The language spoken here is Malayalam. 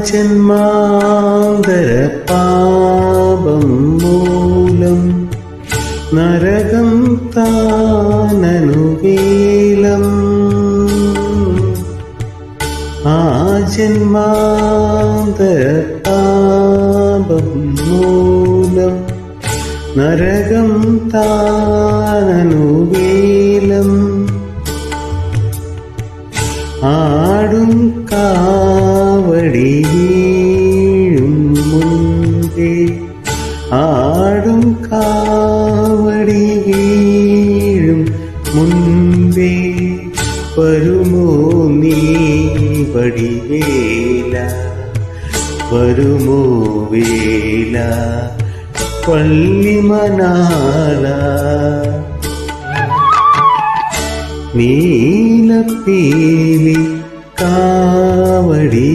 ജന്മാന്തര പാപം മൂലം നരകം താനനുവേലം ആ ജന്മാന്തര പാപം മൂലം നരകം താനനുവേലം ആടും കാവടി വീഴും മുൻപേ ആടും കാവടി വീഴും മുൻപേ വരുമോ നീ വടിവേല വരുമോ വേല പള്ളിമനാള നീലപ്പീലി കാവടി